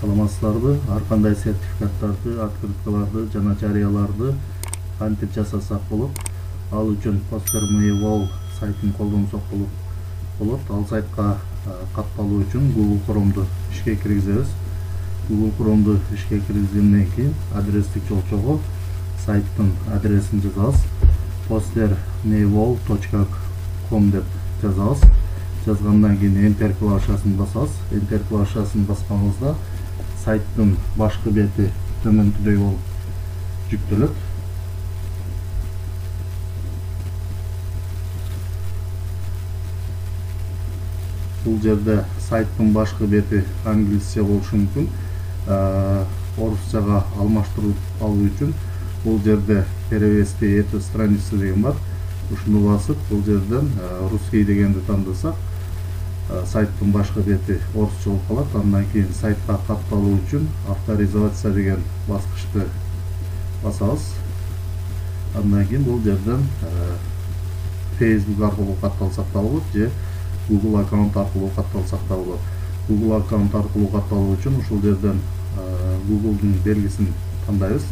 саламатсыздарбы? Ар кандай сертификаттарды, открыткаларды жана жарыяларды кантип жасасак болот? Ал үчүн Poster.me сайтын колдонсок болот. Ал сайтка катталуу үчүн Google Chrome'ду ишке киргизебиз. Google Chrome'ду ишке киргизгенден кийин адрестик жолчого сайттын адресин жазабыз. poster.me.com деп жазабыз. Жазгандан кийин Enter клавишасын басабыз. Enter клавишасын басканыбызда сайттын башкы бети төмөнкүдөй болуп жүктөлөт. Бул жерде сайттын башкы бети англисче болушу мүмкүн. Орусчага алмаштырып алуу үчүн бул жерде перевести эту страницу деген бар. Ушуну басып, бул жерден русский дегенди тандасак, сайттын башкы бети орусча болуп калат. Андан кийин сайтка катталуу үчүн авторизация деген баскычты басабыз. Андан кийин бул жерден Facebook аркылуу катталсак да болот, же Google аккаунт аркылуу катталсак да болот. Google аккаунт аркылуу катталуу үчүн ушул жерден Google'дун белгисин тандайбыз.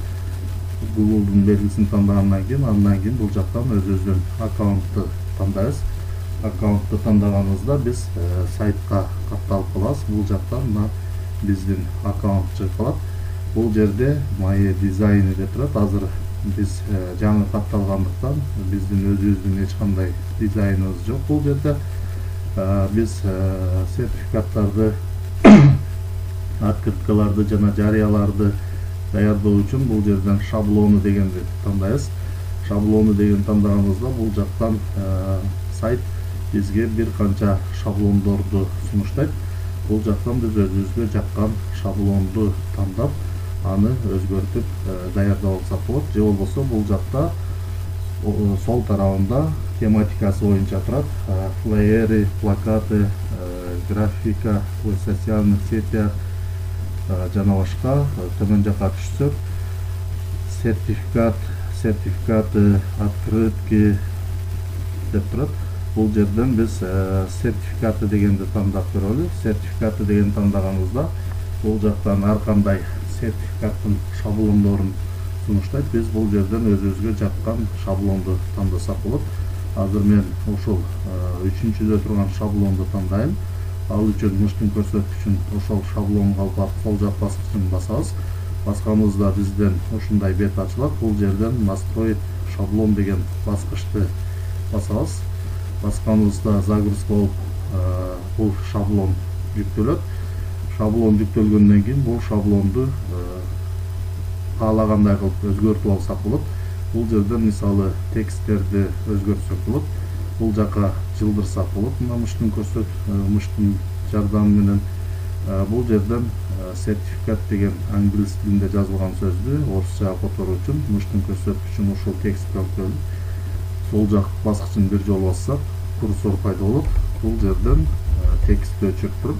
Google'дун белгисин тандагандан кийин бул жактан өзүбүздүн аккаунтту тандайбыз. Аккаунтту тандаганыбызда биз сайтка катталып калабыз. Бул жактан мына биздин аккаунт чыгып калат. Бул жерде My Design деп турат. Азыр биз жаңы катталгандыктан биздин өзүбүздүн эч кандай дизайныбыз жок. Бул жерде биз сертификаттарды, открыткаларды жана жарыяларды даярдоо үчүн бул жерден шаблону дегенди тандайбыз. Шаблону деген тандаганыбызда бул жактан сайт бизге бир канча шаблондорду сунуштайт. Бул жактан биз өзүбүзгө жаккан шаблонду тандап, аны өзгөртүп даярдап алсак болот. Же болбосо бул жакта сол тарабында тематикасы боюнча турат. Флайеры, плакаты, графика, социальных сетях жана башка. Төмөн жака түшсөк, сертификаты, открытки деп турат. Бул жерден биз сертификаты дегенди тандап көрөлү. Сертификаты деген тандаганыбызда бул жактан ар кандай сертификаттын шаблондорун сунуштайт. Биз бул жерден өзүбүзгө жаккан шаблонду тандасак болот. Азыр мен ошол 3-чүдө турган шаблонду тандайм. Ал үчүн мыштын көрсөткүчүн ошол шаблонго алып сол жак баскычын басабыз. Басканыбызда бизден ушундай бет ачылат. Бул жерден настроить шаблон деген баскычты басабыз. Басканыбызда загрузка болуп бул шаблон жүктөлөт. Шаблон жүктөлгөндөн кийин бул шаблонду каалагандай кылып өзгөртүп алсак болот. Бул жерден мисалы тексттерди өзгөртсөк болот. Бул жака жылдырсак болот. Мына мыштын жардамы менен бул жерден сертификат деген англис тилинде жазылган сөздү орусчага которуу үчүн мыштын көрсөткүчүн ушул текстке алып келип, сол жак баскычын бир жолу бассак, курсор пайда болот. Бул жерден текстти өчүрүп туруп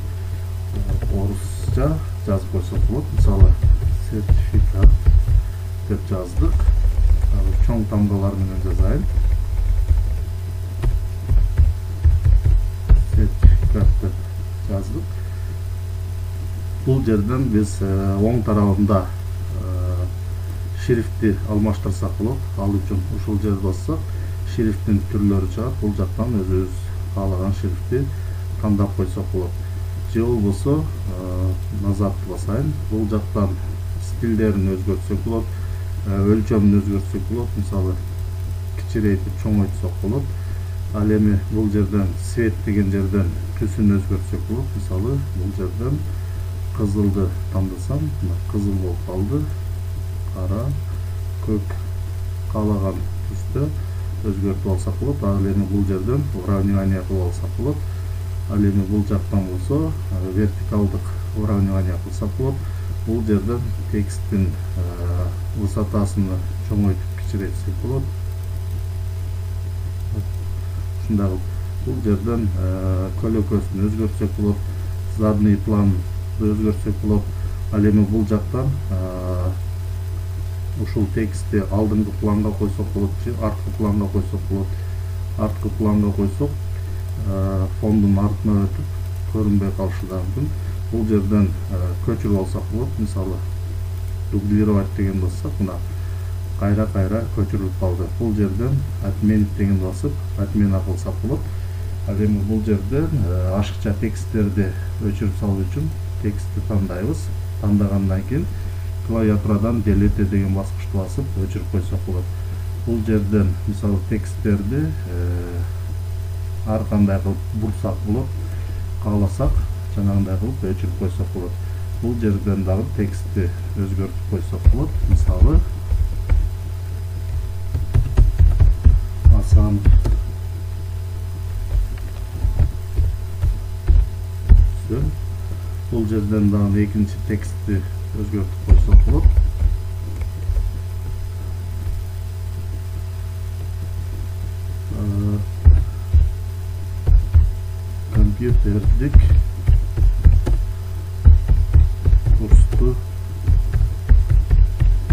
орусча жазып койсок болот. Мисалы сертификат деп жаздык. Чоң тамгалар менен жазайын. Сертификат деп жаздык. Бул жерден биз оң тарабында шрифтти алмаштырсак болот. Ал үчүн ушул жерди бассак, шрифттин түрлөрү чыгат. Бул жактан өзүбүз каалаган шрифтти тандап койсок болот. Же болбосо назатты басайын. Бул жактан стилдерин өзгөртсөк болот. Өлчөмүн өзгөртсөк болот. Мисалы кичирейтип чоңойтсок болот. Ал эми бул жерден свет деген жерден түсүн өзгөртсөк болот. Мисалы бул жерден кызылды тандасам, кызыл болуп калды. Кара, көк каалаган түстө өзгөртүп алсак болот. Ал эми бул жерден уравнивание кылып алсак болот. Ал эми бул жактан болсо вертикалдык уравнивание кылсак болот. Бул жерден тексттин высотасыны чоңойтуп кичирейтсек болот. Ушундай кылып бул жерден көлөкөсүн өзгөртсөк болот. Задний планды өзгөртсөк болот. Ал эми бул жактан ушул текстти алдыңкы планга койсок болот же арткы планга койсок болот. Арткы планга койсок фондун артына өтүп көрүнбөй калышы да мүмкүн. бул жерден көчүрүп алсак болот. Мисалы дублировать деген бассак, мына кайра көчүрүлүп калды. Бул жерден отменить деген басып, отмена кылсак болот. Ал эми бул жерден ашыкча тексттерди өчүрүп салуу үчүн текстти тандайбыз. Тандагандан кийин клавиатурадан delete деген баскычты басып өчүрүп койсок болот. Бул жерден мисалы тексттерди ар кандай кылып бурсак болот. Кааласак жанагындай кылып өчүрүп койсок болот. Бул жерден дагы текстти өзгөртүп койсок болот. Мисалы Асан бул жерден дагы экинчи текстти өзгөртүп койсок болот. Компьютердик курсту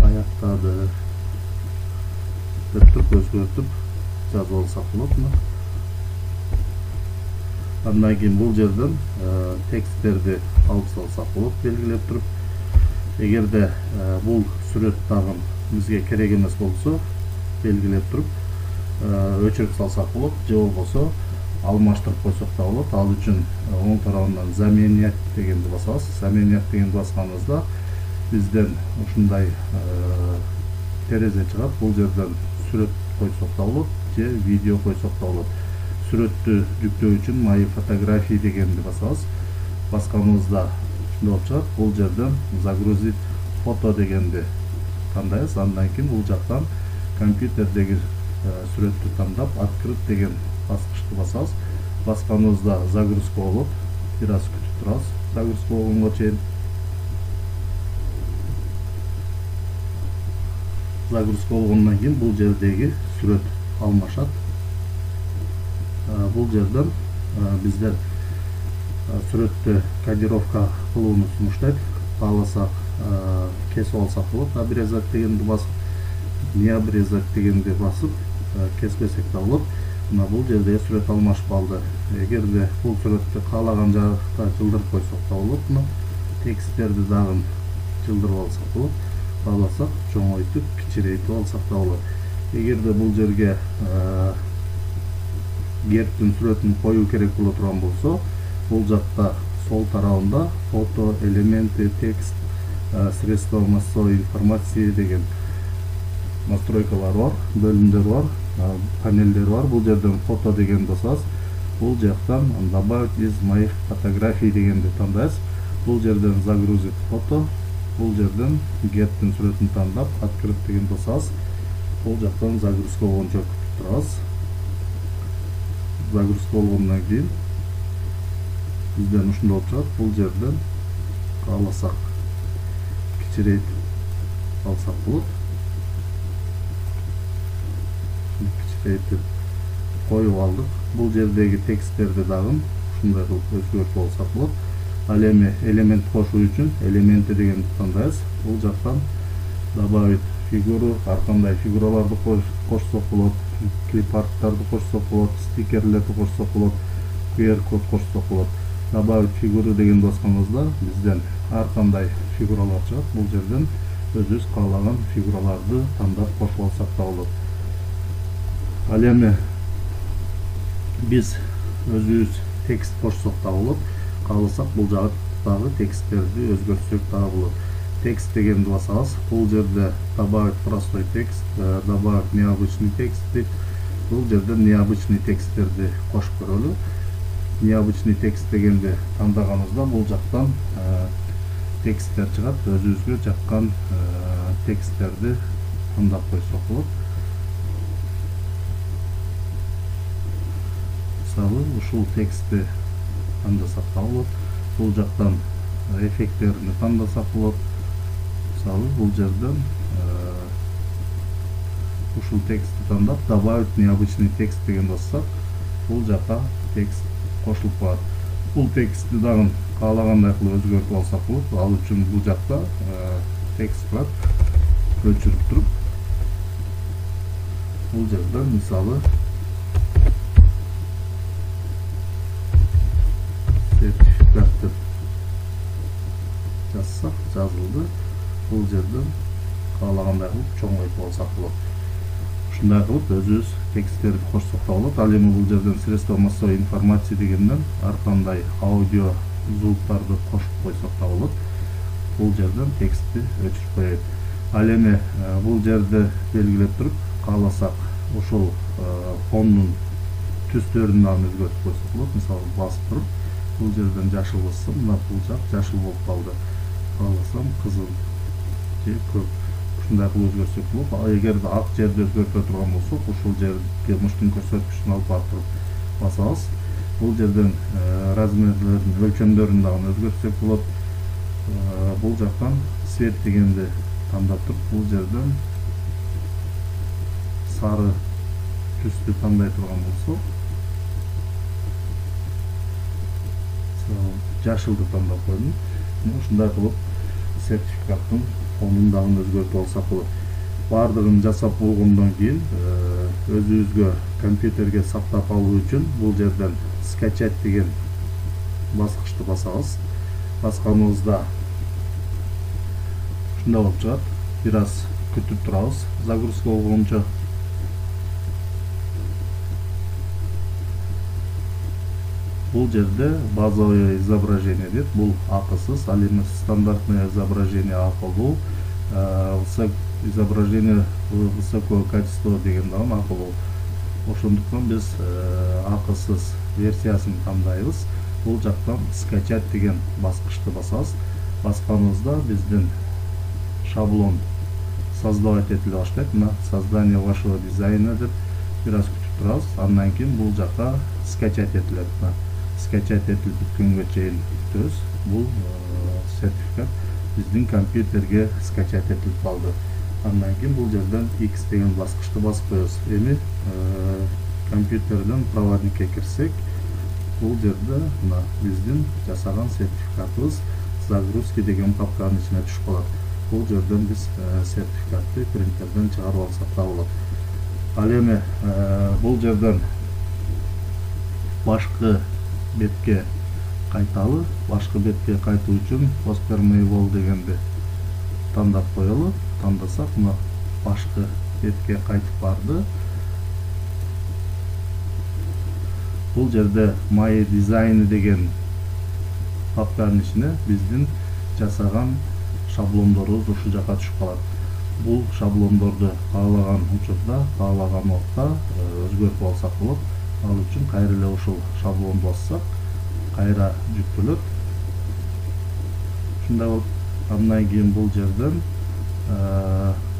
аяктады деп туруп өзгөртүп жазып алсак болот. Андан кийин бул жерден тексттерди алып салсак болот, белгилеп туруп. Эгерде бул сүрөт дагы бизге керек эмес болсо, белгилеп туруп өчүрүп салсак болот, же болбосо алмаштырып койсок да болот. Ал үчүн оң тарабынан заменять дегенди басабыз. Заменять дегенди басканыбызда бизден ушундай терезе чыгат. Бул жерден сүрөт койсок да болот, же видео койсок да болот. Сүрөттү жүктөө үчүн мои фотографии дегенди басабыз. Басканыбызда ушундай болуп чыгат. Бул жерден загрузить фото дегенди тандайбыз. Андан кийин бул жактан компьютердеги сүрөттү тандап, открыть деген баскычты басабыз. Басканыбызда загрузка болот. Бир аз күтүп турабыз, загрузка болгонго чейин. Загрузка болгондон кийин бул жердеги сүрөт алмашат. Бул жерден биздер сүрөттү кодировка кылууну сунуштайт. Кааласак кесип алсак болот. Обрезать дегенди басып, не обрезать дегенди басып кеспесек да болот. Мына бул жерде сүрөт алмашып калды. Эгерде бул сүрөттү каалаган жакта жылдырып койсок да болот. Мына тексттерди дагы жылдырып алсак болот. Кааласак чоңойтуп, кичирейтип алсак да болот. Эгерде бул жерге гербтин сүрөтүн коюу керек боло турган болсо, бул жакта сол тарабында фото, элементы, текст, средства массовой информации деген настройкалар бар, бөлүмдөр бар, панелдер бар. Бул жерден фото деген басабыз. Бул жактан добавить из моих фотографий дегенди тандайбыз. Бул жерден загрузить фото. Бул жерден гербтин сүрөтүн тандап, открыть деген басабыз. Бул жактан загрузка болгончо күтүп турабыз. Загрузка болгондон кийин бизден ушундай болуп чыгат. Бул жерден кааласак кичирейтип алсак болот. Кичирейтип коюп алдык. Бул жердеги тексттерди дагы ушундай кылып өзгөртүп алсак болот. Ал эми элемент кошуу үчүн элементи дегенди тандайбыз. Бул жактан добавить фигуру, ар кандай фигураларды кошсок болот, клип-арттарды кошсок болот, стикерлерди кошсок болот, QR код кошсок болот. Добавить фигуру деген басканыбызда бизден ар кандай фигуралар чыгат. Бул жерден өзүбүз каалаган фигураларды тандап кошуп алсак да болот. Ал эми биз өзүбүз текст кошсок да болот. Кааласак бул жактагы тексттерди өзгөртсөк да болот. Текст дегенди басабыз. Бул жерде добавить простой текст, добавить необычный текст дейт. Бул жерден необычный тексттерди кошуп көрөлү. Необычный текст дегенди тандаганыбызда бул жактан тексттер чыгат. Өзүбүзгө жаккан тексттерди тандап койсок болот. Мисалы, ушул текстти тандасак да болот. Бул жактан эффекттерин тандасак болот. Мисалы, бул жерден ушул текстти тандап, добавить необычный текст деген бассак, бул жакка текст кошулуп калат. Бул текстти дагы каалагандай кылып өзгөртүп алсак болот. Ал үчүн бул жакта текст бар. Өчүрүп туруп, бул жерден мисалы сертификат деп жазсак жазылды. Бул жерден каалагандай кылып чоңойтуп алсак болот. Ушундай кылып өзүбүз тексттерди кошсок да болот. Ал эми бул жерден средства массовой информации дегенден ар кандай аудио звуктарды кошуп койсок да болот. Бул жерден текстти өчүрүп коёбуз. Ал эми бул жерди белгилеп туруп, кааласак ушул фондун түстөрүн дагы өзгөртүп койсок болот. Мисалы басып туруп, бул жерден жашыл бассам, мына бул жак жашыл болуп калды. Кааласам кызыл же көк. Ушундай кылып өзгөртсөк болот. Эгер ак жерди өзгөртө турган болсок, ушул жерге муштун көрсөткүчүн алып барып туруп басабыз. Бул жерден размерлерин, өлчөмдөрүн дагы өзгөртсөк болот. Бул жактан свет дегенди тандап туруп, бул жерден сары түстү тандай турган болсок, жашылды тандап койдум. Ушундай кылып сертификаттын фонун дагы өзгөртүп алсак болот. Бардыгын жасап болгондон кийин өзүбүзгө компьютерге сактап алуу үчүн бул жерден скачать деген баскычты басабыз. Басканыбызда ушундай болуп чыгат. Бир аз күтүп турабыз загрузка болгончо. Бул жерде базовое изображение дейт. Бул акысыз. Ал эми стандартное изображение акылуу, изображение высокого качества деген дагы акылуу. Ошондуктан биз акысыз версиясын тандайбыз. Бул жактан скачать деген баскычты басабыз. Басканыбызда биздин шаблон создавать этиле баштайт. Мына создание вашего дизайна деп бир аз күтүп турабыз. Андан кийин бул жакка скачать этилет. Скачать этилип бүткөнгө чейин күтөбүз. Бул сертификат биздин компьютерге скачать этилип калды. Андан кийин бул жерден X деген баскычты басып коебуз. Эми компьютерден проводникке кирсек, бул жерде мына биздин жасаган сертификатыбыз загрузки деген папканын ичине түшүп калат. Бул жерден биз сертификатты принтерден чыгарып алсак да болот. Ал эми бул жерден башкы бетке кайталы. Башкы бетке кайтуу үчүн Poster Mail дегенди тандап коелу. Тандасак, мына башкы бетке кайтып барды. Бул жерде My Design деген папканын ичине биздин жасаган шаблондорубуз ушул жака түшүп калат. Бул шаблондорду каалаган учурда, каалаган убакта өзгөртүп алсак болот. Ал үчүн кайра эле ушул шаблонду бассак, кайра жүктөлөт. Ушундай болуп, андан кийин бул жерден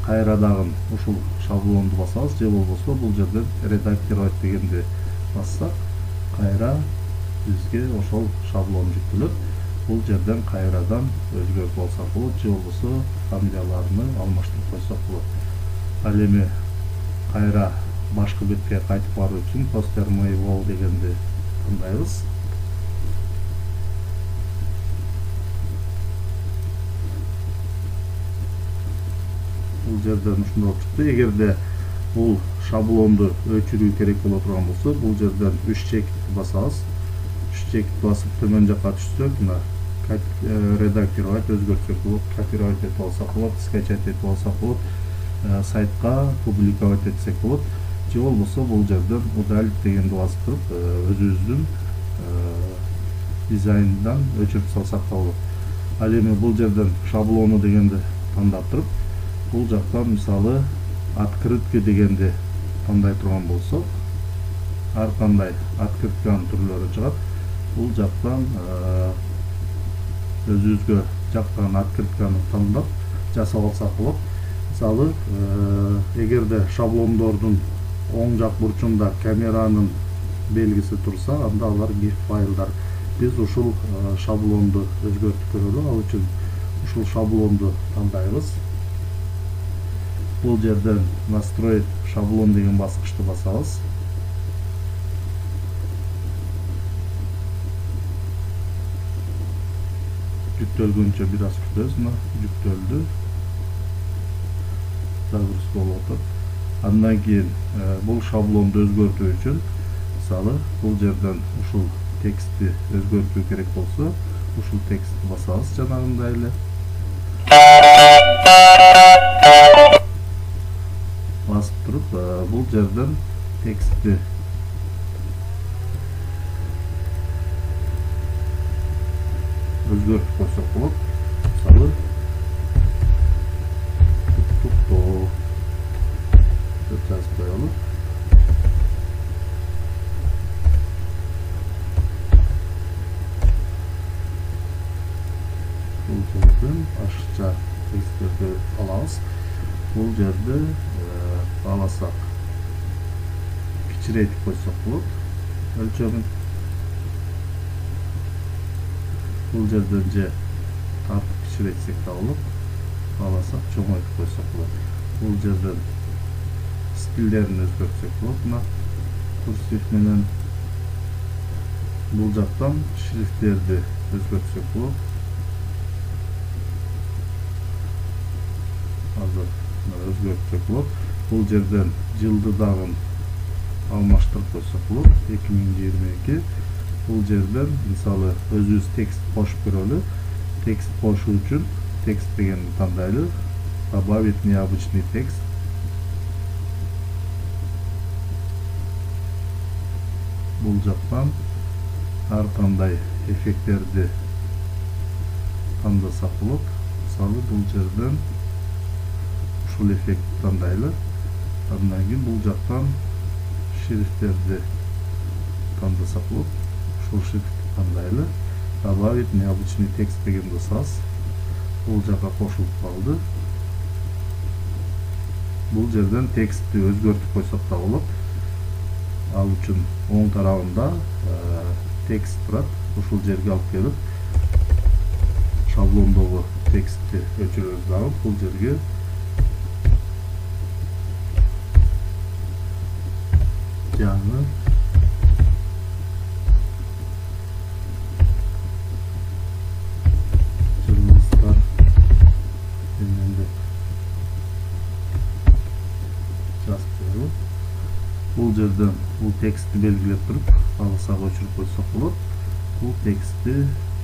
кайрадан ушул шаблонду басабыз, же болбосо бул жерден редактировать дегенди бассак, кайра бизге ошол шаблон жүктөлөт. Бул жерден кайрадан өзгөртүп алсак болот, же болбосо фамилияларны алмаштырып койсок болот. Ал эми кайра башкы бетке кайтып баруу үчүн Poster Mail дегенди тандайбыз. Бул жерден ушундай болуп чыкты. Эгерде бул шаблонду өчүрүү керек боло турган болсо, бул жерден 3 чекитти басабыз. 3 чекит басып төмөн жакка түшсөк, мына редактировать өзгөртсөк болот, копировать этип алсак болот, скачать этип алсак болот, сайтка публиковать этсек болот. Же болбосо бул жерден удалить дегенди басып туруп, өзүбүздүн дизайндан өчүрүп салсак да болот. Ал эми бул жерден шаблону дегенди тандап туруп, бул жактан мисалы открытки дегенди тандай турган болсок, ар кандай открытканын түрлөрү чыгат. Бул жактан өзүбүзгө жаккан открытканы тандап жасап алсак болот. Мисалы, эгерде шаблондордун оң жак бурчунда камеранын белгиси турса, анда алар GIF файлдар. Биз ушул шаблонду өзгөртүп көрөлү. Ал үчүн ушул шаблонду тандайбыз. Бул жерден настроить шаблон деген баскычты басабыз. Жүктөлгөнчө бир аз күтөбүз. Мына жүктөлдү. Загрузка болуп атат. Андан кийин бул шаблонду өзгөртүү үчүн, мисалы, бул жерден ушул текстти өзгөртүү керек болсо, ушул текстти басабыз жанагындай эле. Басып туруп, бул жерден текстти өзгөртүп койсок болот. Мисалы, туктоо деп жазып коелу. Бул жерден ашыкча тексттерди алабыз. Бул жерде аласак кичирейтип койсок болот өлчөмүн. Бул жерден же тартып кичирейтсек да болот, аласак чоңойтуп койсок болот. Бул жерден стилдерин өзгөртсөк болот. Мына курсив менен бул жактан шрифттерди өзгөртсөк болот. Азыр өзгөртсөк болот. Бул жерден жылды дагы алмаштырып койсок болот. 2022. Бул жерден мисалы өзүбүз текст кошуп көрөлү. Текст кошуу үчүн текст дегенди тандайлы. Добавить необычный текст. Бул жактан ар кандай эффекттерди тандасак болот. Мисалы бул жерден ушул эффектти тандайлы. Андан кийин бул жактан шрифттерди тандасак болот. Ушул шрифтти тандайлы. Добавить необычный текст дегенди басабыз. Бул жака кошулуп калды. Бул жерден текстти өзгөртүп койсок да болот. Ал үчүн оң тарабында текст турат. Ушул жерге алып келип шаблондогу текстти өчүрөбүз дагы. Бул жерге жаңы журналисттар менен деп жазып коелу. Бул жерден бул текстти белгилеп туруп, алсак өчүрүп койсок болот. Бул текстти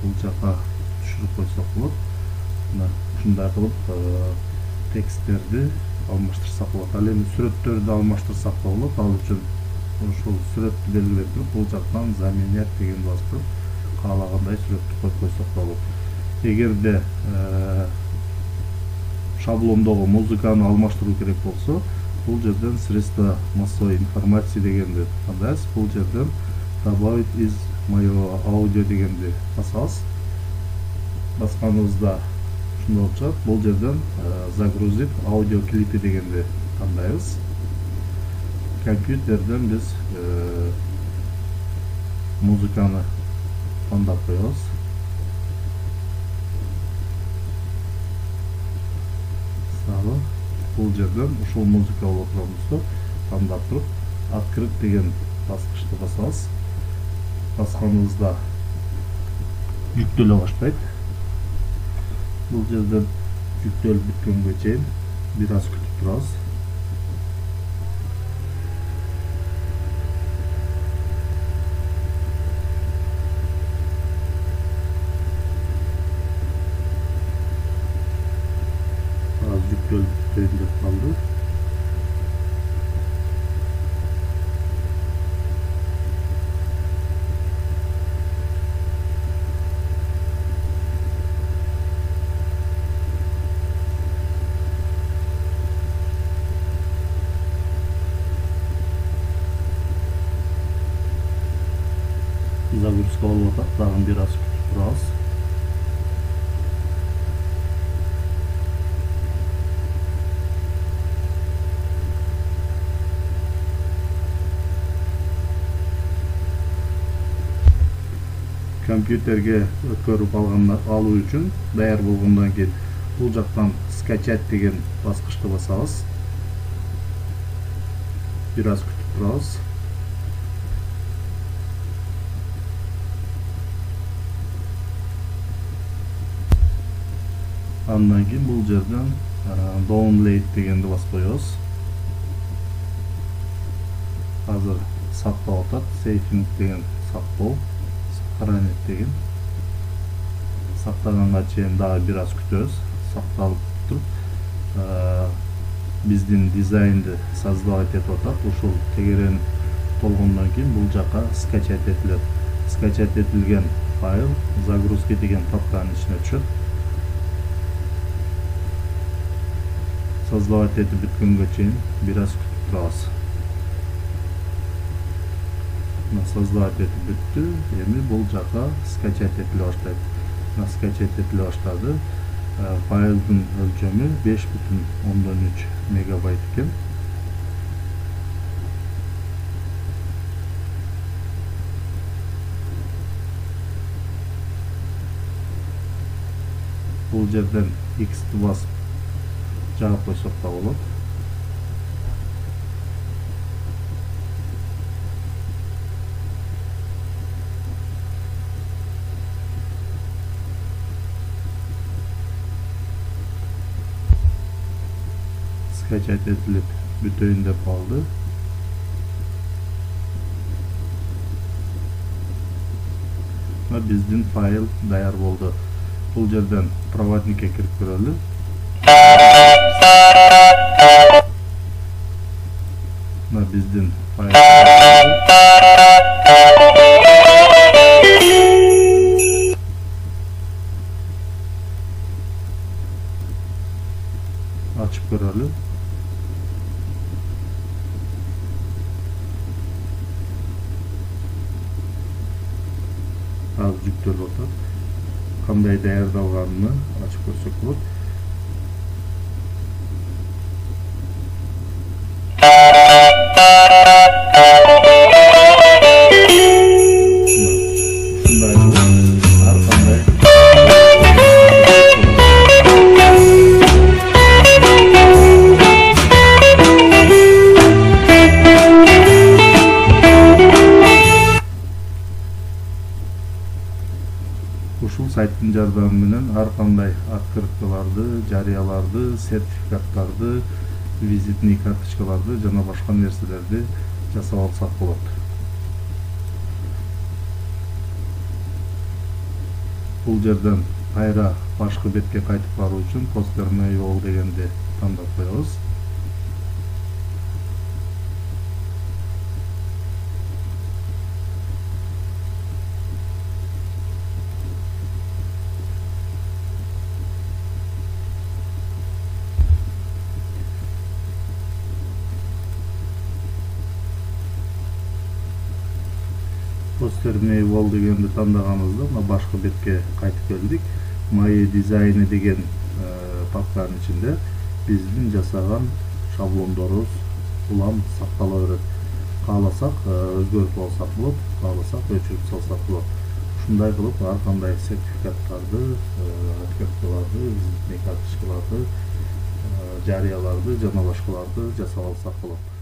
бул жака түшүрүп койсок болот. Мына ушундай кылып тексттерди алмаштырсак болот. Ал эми сүрөттөрдү алмаштырсак да болот. Ал үчүн ушул сүрөттү белгилеп туруп, бул жактан заменять деген басып туруп, каалагандай сүрөттү коюп койсок да болот. Эгерде шаблондогу музыканы алмаштыруу керек болсо, бул жерден средства массовой информации дегенди тандайбыз. Бул жерден добавить из моего аудио дегенди басабыз. Басканыбызда ушундай болуп чыгат. Бул жерден загрузить аудио клипи дегенди тандайбыз. Компьютерден биз музыканы тандап коебуз. Мисалы, бул жерден ушул музыка болуп турганыбызды тандап туруп, открыть деген баскычты басабыз. Басканыбызда жүктөлө баштайт. Бул жерден жүктөлүп бүткөнгө чейин бир аз күтүп турабыз. Az жүктөлүп бүткөн деп калды. Загрузка болуп атат, дагы бир аз күтүп турабыз. Компьютерге өткөрүп алуу үчүн даяр болгондон кийин бул жактан скачать деген баскычты басабыз. Бир аз күтүп турабыз. Андан кийин бул жерден download дегенди басып коебуз. Азыр сактап атат. Saving деген сактоо, сохранить деген. сактаганга чейин дагы бир аз күтөбүз. Сакталып туруп биздин дизайнды создавать этип атат. Ушул тегерен толгондон кийин бул жака скачать этилет. Скачать этилген файл загрузки деген папканын ичине түшөт. Создавать этип бүткөнгө чейин бир аз күтүп турабыз. Создавать этип бүттү. Эми бул жака скачать этиле баштайт. Скачать этиле баштады. Файлдын өлчөмү 5,3 мегабайт экен. Бул жерден X-ті басып жагып койсок да болот. Скачать этилип бүтөйүн деп калды. Биздин файл даяр болду. Бул жерден проводникке кирип көрөлү. Биздин файл ачып көрөлү. Az жүктөлүп атат. Кандай даярдалганын ачып көрсөк болот. Ушул сайттын жардамы менен ар кандай открыткаларды, жарыяларды, сертификаттарды, визитный карточкаларды жана башка нерселерди жасап алсак болот. Бул жерден кайра башкы бетке кайтып баруу үчүн Poster Mail дегенди тандап коебуз. Poster Mail дегенди тандаганыбызда мына башкы бетке кайтып келдик. Мои дизайны деген папканын ичинде биздин жасаган шаблондорубуз улам сактала берет. Кааласак өзгөртүп алсак болот, кааласак өчүрүп салсак болот. Ушундай кылып ар кандай сертификаттарды, открыткаларды, визитный карточкаларды, жарыяларды жана башкаларды жасап алсак болот.